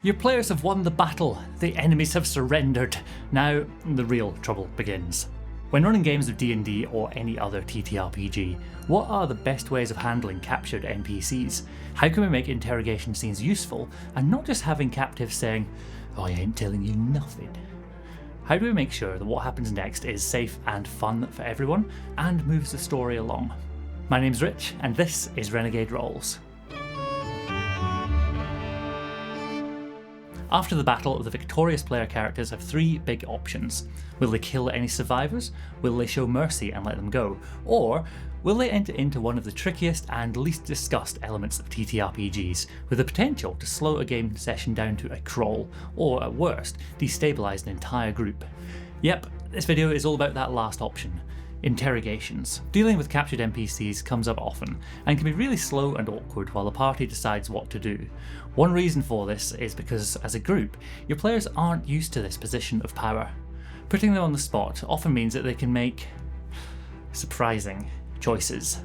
Your players have won the battle, the enemies have surrendered. Now, the real trouble begins. When running games of D&D or any other TTRPG, what are the best ways of handling captured NPCs? How can we make interrogation scenes useful, and not just having captives saying, "I ain't telling you nothing"? How do we make sure that what happens next is safe and fun for everyone, and moves the story along? My name's Rich, and this is Renegade Rolls. After the battle, the victorious player characters have three big options. Will they kill any survivors? Will they show mercy and let them go? Or will they enter into one of the trickiest and least discussed elements of TTRPGs, with the potential to slow a game session down to a crawl, or at worst, destabilise an entire group? Yep, this video is all about that last option. Interrogations. Dealing with captured NPCs comes up often, and can be really slow and awkward while the party decides what to do. One reason for this is because, as a group, your players aren't used to this position of power. Putting them on the spot often means that they can make surprising choices.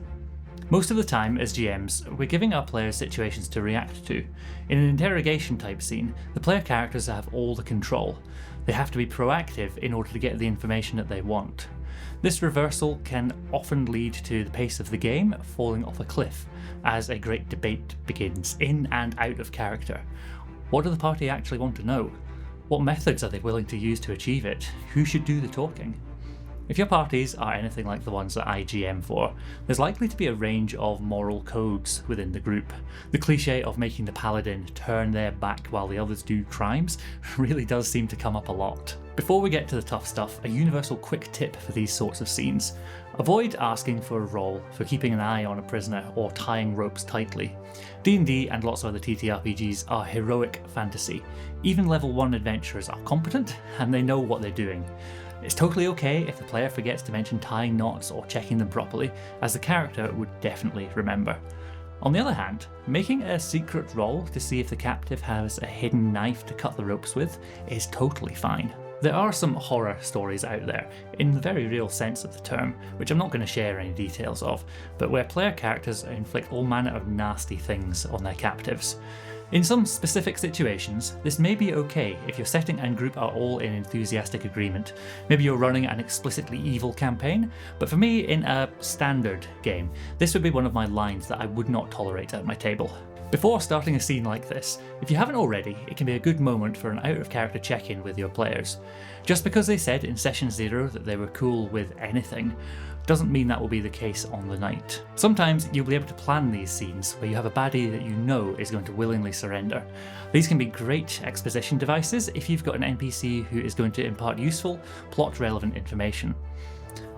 Most of the time, as GMs, we're giving our players situations to react to. In an interrogation type scene, the player characters have all the control. They have to be proactive in order to get the information that they want. This reversal can often lead to the pace of the game falling off a cliff, as a great debate begins, in and out of character. What do the party actually want to know? What methods are they willing to use to achieve it? Who should do the talking? If your parties are anything like the ones that I GM for, there's likely to be a range of moral codes within the group. The cliche of making the paladin turn their back while the others do crimes really does seem to come up a lot. Before we get to the tough stuff, a universal quick tip for these sorts of scenes. Avoid asking for a roll for keeping an eye on a prisoner or tying ropes tightly. D&D and lots of other TTRPGs are heroic fantasy. Even level 1 adventurers are competent and they know what they're doing. It's totally okay if the player forgets to mention tying knots or checking them properly, as the character would definitely remember. On the other hand, making a secret roll to see if the captive has a hidden knife to cut the ropes with is totally fine. There are some horror stories out there, in the very real sense of the term, which I'm not going to share any details of, but where player characters inflict all manner of nasty things on their captives. In some specific situations, this may be okay if your setting and group are all in enthusiastic agreement. Maybe you're running an explicitly evil campaign, but for me, in a standard game, this would be one of my lines that I would not tolerate at my table. Before starting a scene like this, if you haven't already, it can be a good moment for an out-of-character check-in with your players. Just because they said in session 0 that they were cool with anything, doesn't mean that will be the case on the night. Sometimes you'll be able to plan these scenes where you have a baddie that you know is going to willingly surrender. These can be great exposition devices if you've got an NPC who is going to impart useful, plot-relevant information.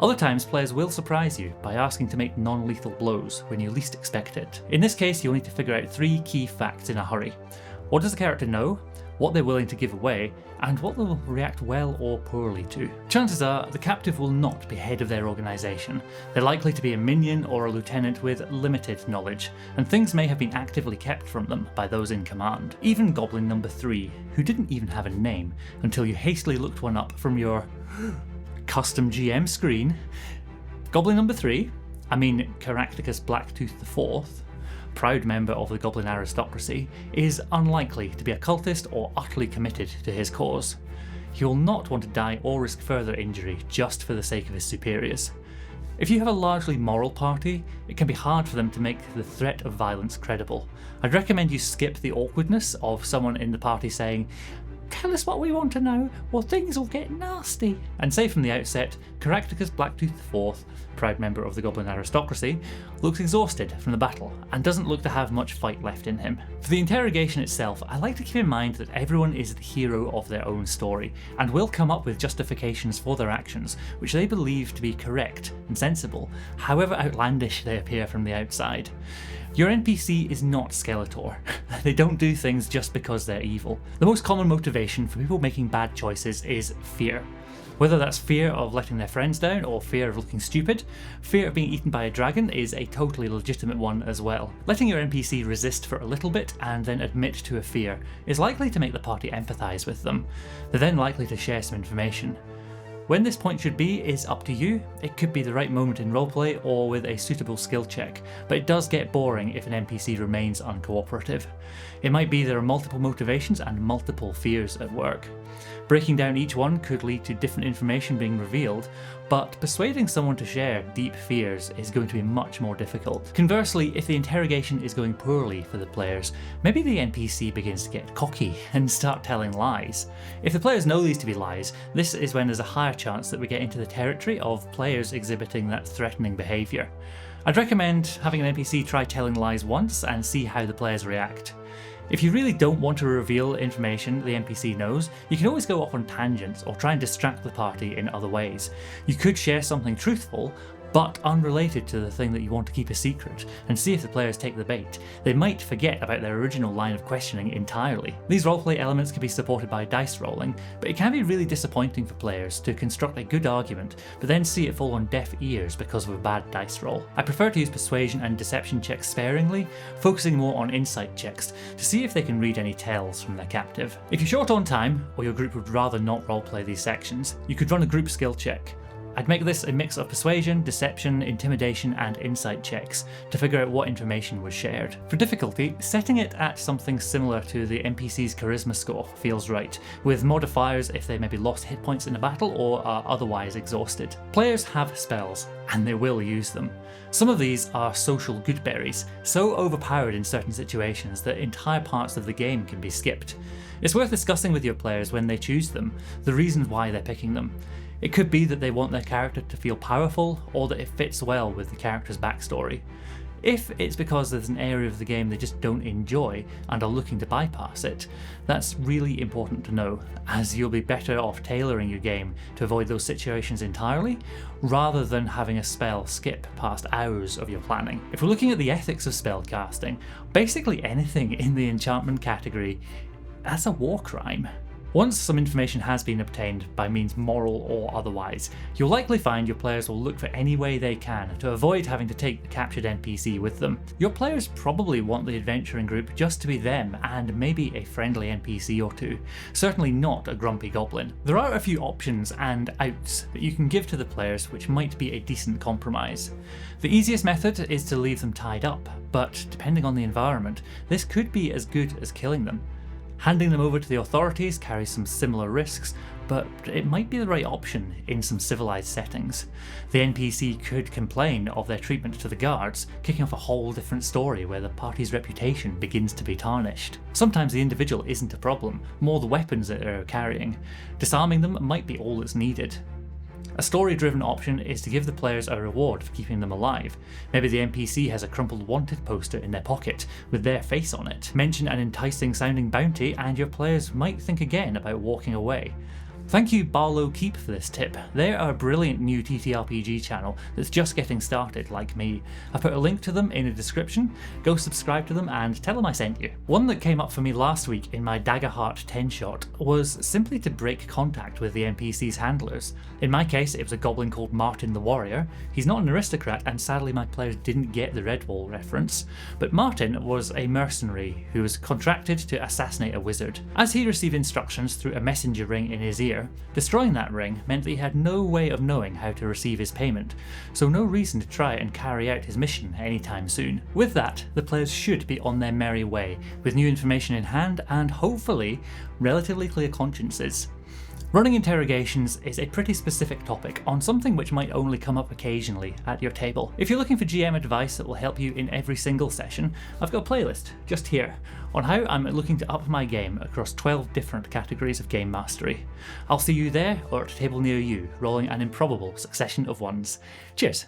Other times, players will surprise you by asking to make non-lethal blows when you least expect it. In this case, you'll need to figure out 3 key facts in a hurry. What does the character know? What they're willing to give away, and what they'll react well or poorly to. Chances are, the captive will not be head of their organisation. They're likely to be a minion or a lieutenant with limited knowledge, and things may have been actively kept from them by those in command. Even Goblin number 3, who didn't even have a name until you hastily looked one up from your custom GM screen. Goblin number 3, Caractacus Blacktooth IV, proud member of the Goblin aristocracy, is unlikely to be a cultist or utterly committed to his cause. He will not want to die or risk further injury just for the sake of his superiors. If you have a largely moral party, it can be hard for them to make the threat of violence credible. I'd recommend you skip the awkwardness of someone in the party saying, "Tell us what we want to know, or things will get nasty," and say from the outset, Caractacus Blacktooth IV, proud member of the Goblin aristocracy, looks exhausted from the battle and doesn't look to have much fight left in him. For the interrogation itself, I like to keep in mind that everyone is the hero of their own story, and will come up with justifications for their actions, which they believe to be correct and sensible, however outlandish they appear from the outside. Your NPC is not Skeletor. They don't do things just because they're evil. The most common motivation for people making bad choices is fear. Whether that's fear of letting their friends down or fear of looking stupid, fear of being eaten by a dragon is a totally legitimate one as well. Letting your NPC resist for a little bit and then admit to a fear is likely to make the party empathise with them. They're then likely to share some information. When this point should be is up to you. It could be the right moment in roleplay or with a suitable skill check, but it does get boring if an NPC remains uncooperative. It might be there are multiple motivations and multiple fears at work. Breaking down each one could lead to different information being revealed, but persuading someone to share deep fears is going to be much more difficult. Conversely, if the interrogation is going poorly for the players, maybe the NPC begins to get cocky and start telling lies. If the players know these to be lies, this is when there's a higher chance that we get into the territory of players exhibiting that threatening behaviour. I'd recommend having an NPC try telling lies once and see how the players react. If you really don't want to reveal information the NPC knows, you can always go off on tangents or try and distract the party in other ways. You could share something truthful, but unrelated to the thing that you want to keep a secret, and see if the players take the bait. They might forget about their original line of questioning entirely. These roleplay elements can be supported by dice rolling, but it can be really disappointing for players to construct a good argument, but then see it fall on deaf ears because of a bad dice roll. I prefer to use persuasion and deception checks sparingly, focusing more on insight checks to see if they can read any tells from their captive. If you're short on time, or your group would rather not roleplay these sections, you could run a group skill check. I'd make this a mix of persuasion, deception, intimidation, and insight checks to figure out what information was shared. For difficulty, setting it at something similar to the NPC's charisma score feels right, with modifiers if they maybe lost hit points in a battle or are otherwise exhausted. Players have spells, and they will use them. Some of these are social goodberries, so overpowered in certain situations that entire parts of the game can be skipped. It's worth discussing with your players when they choose them, the reasons why they're picking them. It could be that they want their character to feel powerful, or that it fits well with the character's backstory. If it's because there's an area of the game they just don't enjoy and are looking to bypass it, that's really important to know, as you'll be better off tailoring your game to avoid those situations entirely, rather than having a spell skip past hours of your planning. If we're looking at the ethics of spellcasting, basically anything in the enchantment category, that's a war crime. Once some information has been obtained by means moral or otherwise, you'll likely find your players will look for any way they can to avoid having to take the captured NPC with them. Your players probably want the adventuring group just to be them and maybe a friendly NPC or two, certainly not a grumpy goblin. There are a few options and outs that you can give to the players which might be a decent compromise. The easiest method is to leave them tied up, but depending on the environment, this could be as good as killing them. Handing them over to the authorities carries some similar risks, but it might be the right option in some civilized settings. The NPC could complain of their treatment to the guards, kicking off a whole different story where the party's reputation begins to be tarnished. Sometimes the individual isn't a problem, more the weapons that they're carrying. Disarming them might be all that's needed. A story-driven option is to give the players a reward for keeping them alive. Maybe the NPC has a crumpled wanted poster in their pocket with their face on it. Mention an enticing sounding bounty and your players might think again about walking away. Thank you Barlow Keep for this tip. They're a brilliant new TTRPG channel that's just getting started like me. I put a link to them in the description, go subscribe to them and tell them I sent you. One that came up for me last week in my Daggerheart 10 shot was simply to break contact with the NPC's handlers. In my case it was a goblin called Martin the Warrior. He's not an aristocrat and sadly my players didn't get the Redwall reference, but Martin was a mercenary who was contracted to assassinate a wizard. As he received instructions through a messenger ring in his ear, destroying that ring meant that he had no way of knowing how to receive his payment, so no reason to try and carry out his mission anytime soon. With that, the players should be on their merry way, with new information in hand and hopefully relatively clear consciences. Running interrogations is a pretty specific topic on something which might only come up occasionally at your table. If you're looking for GM advice that will help you in every single session, I've got a playlist just here on how I'm looking to up my game across 12 different categories of game mastery. I'll see you there or at a table near you, rolling an improbable succession of ones. Cheers!